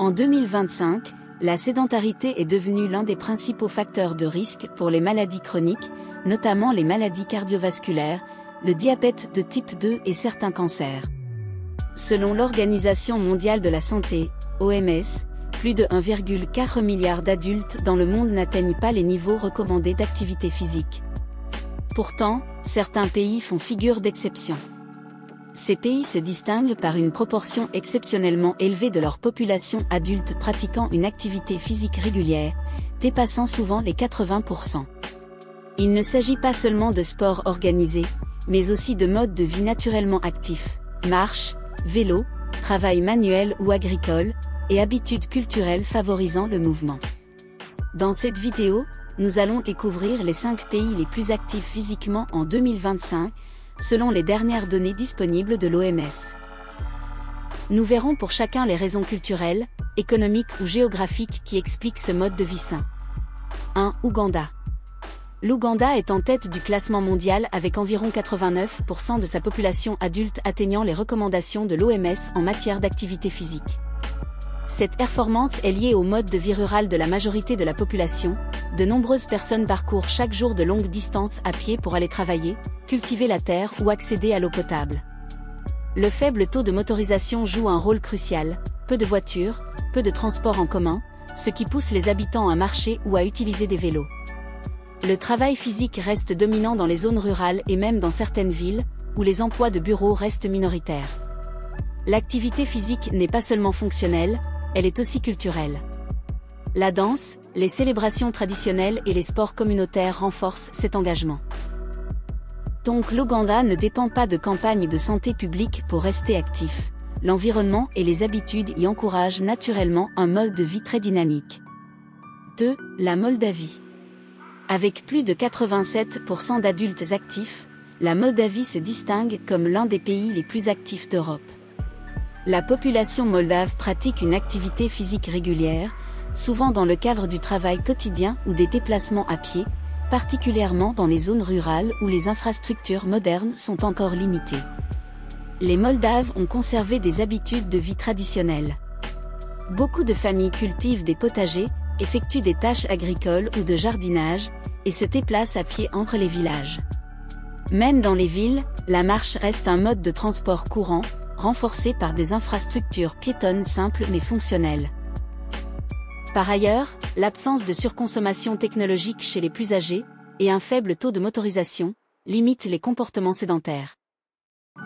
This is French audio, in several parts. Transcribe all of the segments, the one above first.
En 2025, la sédentarité est devenue l'un des principaux facteurs de risque pour les maladies chroniques, notamment les maladies cardiovasculaires, le diabète de type 2 et certains cancers. Selon l'Organisation mondiale de la santé, OMS, plus de 1,4 milliard d'adultes dans le monde n'atteignent pas les niveaux recommandés d'activité physique. Pourtant, certains pays font figure d'exception. Ces pays se distinguent par une proportion exceptionnellement élevée de leur population adulte pratiquant une activité physique régulière, dépassant souvent les 80%. Il ne s'agit pas seulement de sport organisé, mais aussi de modes de vie naturellement actifs, marche, vélo, travail manuel ou agricole, et habitudes culturelles favorisant le mouvement. Dans cette vidéo, nous allons découvrir les 5 pays les plus actifs physiquement en 2025, selon les dernières données disponibles de l'OMS. Nous verrons pour chacun les raisons culturelles, économiques ou géographiques qui expliquent ce mode de vie sain. 1. Ouganda. L'Ouganda est en tête du classement mondial avec environ 89% de sa population adulte atteignant les recommandations de l'OMS en matière d'activité physique. Cette performance est liée au mode de vie rural de la majorité de la population. De nombreuses personnes parcourent chaque jour de longues distances à pied pour aller travailler, cultiver la terre ou accéder à l'eau potable. Le faible taux de motorisation joue un rôle crucial, peu de voitures, peu de transports en commun, ce qui pousse les habitants à marcher ou à utiliser des vélos. Le travail physique reste dominant dans les zones rurales et même dans certaines villes, où les emplois de bureau restent minoritaires. L'activité physique n'est pas seulement fonctionnelle, elle est aussi culturelle. La danse, les célébrations traditionnelles et les sports communautaires renforcent cet engagement. Donc l'Ouganda ne dépend pas de campagnes de santé publique pour rester actif. L'environnement et les habitudes y encouragent naturellement un mode de vie très dynamique. 2. La Moldavie. Avec plus de 87% d'adultes actifs, la Moldavie se distingue comme l'un des pays les plus actifs d'Europe. La population moldave pratique une activité physique régulière, souvent dans le cadre du travail quotidien ou des déplacements à pied, particulièrement dans les zones rurales où les infrastructures modernes sont encore limitées. Les Moldaves ont conservé des habitudes de vie traditionnelles. Beaucoup de familles cultivent des potagers, effectuent des tâches agricoles ou de jardinage, et se déplacent à pied entre les villages. Même dans les villes, la marche reste un mode de transport courant, renforcé par des infrastructures piétonnes simples mais fonctionnelles. Par ailleurs, l'absence de surconsommation technologique chez les plus âgés, et un faible taux de motorisation, limitent les comportements sédentaires.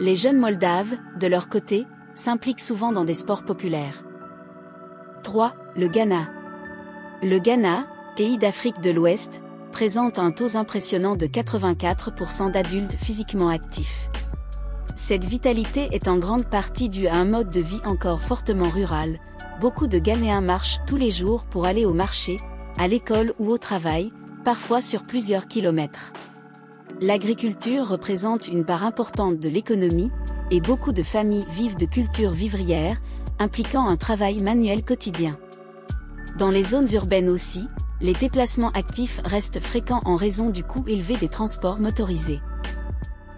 Les jeunes Moldaves, de leur côté, s'impliquent souvent dans des sports populaires. 3. Le Ghana. Le Ghana, pays d'Afrique de l'Ouest, présente un taux impressionnant de 84% d'adultes physiquement actifs. Cette vitalité est en grande partie due à un mode de vie encore fortement rural. Beaucoup de Ghanéens marchent tous les jours pour aller au marché, à l'école ou au travail, parfois sur plusieurs kilomètres. L'agriculture représente une part importante de l'économie, et beaucoup de familles vivent de cultures vivrières, impliquant un travail manuel quotidien. Dans les zones urbaines aussi, les déplacements actifs restent fréquents en raison du coût élevé des transports motorisés.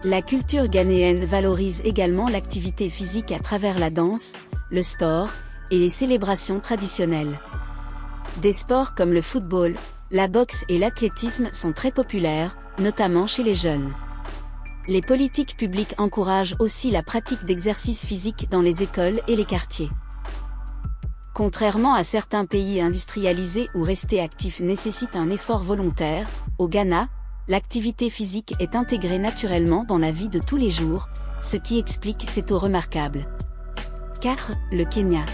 La culture ghanéenne valorise également l'activité physique à travers la danse, le sport, et les célébrations traditionnelles. Des sports comme le football, la boxe et l'athlétisme sont très populaires, notamment chez les jeunes. Les politiques publiques encouragent aussi la pratique d'exercices physiques dans les écoles et les quartiers. Contrairement à certains pays industrialisés où rester actif nécessite un effort volontaire, au Ghana, l'activité physique est intégrée naturellement dans la vie de tous les jours, ce qui explique ces taux remarquables. 4. Le Kenya.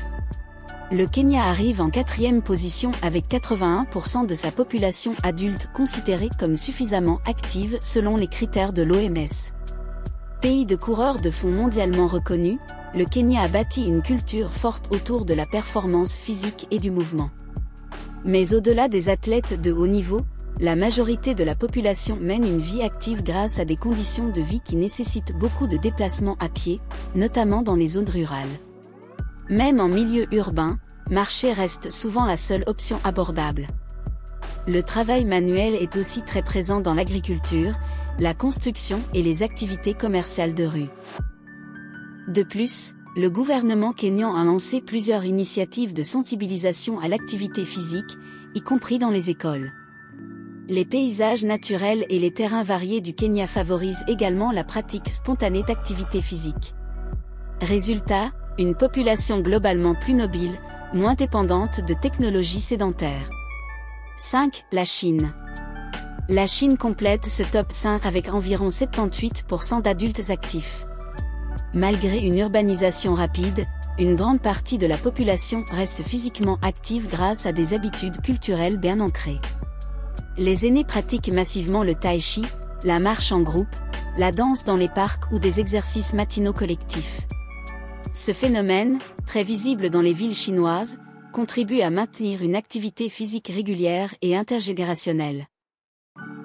Le Kenya arrive en 4e position avec 81% de sa population adulte considérée comme suffisamment active selon les critères de l'OMS. Pays de coureurs de fond mondialement reconnu, le Kenya a bâti une culture forte autour de la performance physique et du mouvement. Mais au-delà des athlètes de haut niveau, la majorité de la population mène une vie active grâce à des conditions de vie qui nécessitent beaucoup de déplacements à pied, notamment dans les zones rurales. Même en milieu urbain, marcher reste souvent la seule option abordable. Le travail manuel est aussi très présent dans l'agriculture, la construction et les activités commerciales de rue. De plus, Le gouvernement kényan a lancé plusieurs initiatives de sensibilisation à l'activité physique, y compris dans les écoles. Les paysages naturels et les terrains variés du Kenya favorisent également la pratique spontanée d'activité physique. Résultat, une population globalement plus mobile, moins dépendante de technologies sédentaires. 5. La Chine. La Chine complète ce top 5 avec environ 78% d'adultes actifs. Malgré une urbanisation rapide, une grande partie de la population reste physiquement active grâce à des habitudes culturelles bien ancrées. Les aînés pratiquent massivement le tai chi, la marche en groupe, la danse dans les parcs ou des exercices matinaux collectifs. Ce phénomène, très visible dans les villes chinoises, contribue à maintenir une activité physique régulière et intergénérationnelle.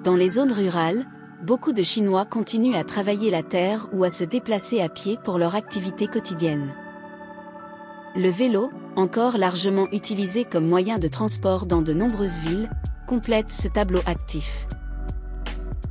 Dans les zones rurales, beaucoup de Chinois continuent à travailler la terre ou à se déplacer à pied pour leur activité quotidienne. Le vélo, encore largement utilisé comme moyen de transport dans de nombreuses villes, complète ce tableau actif.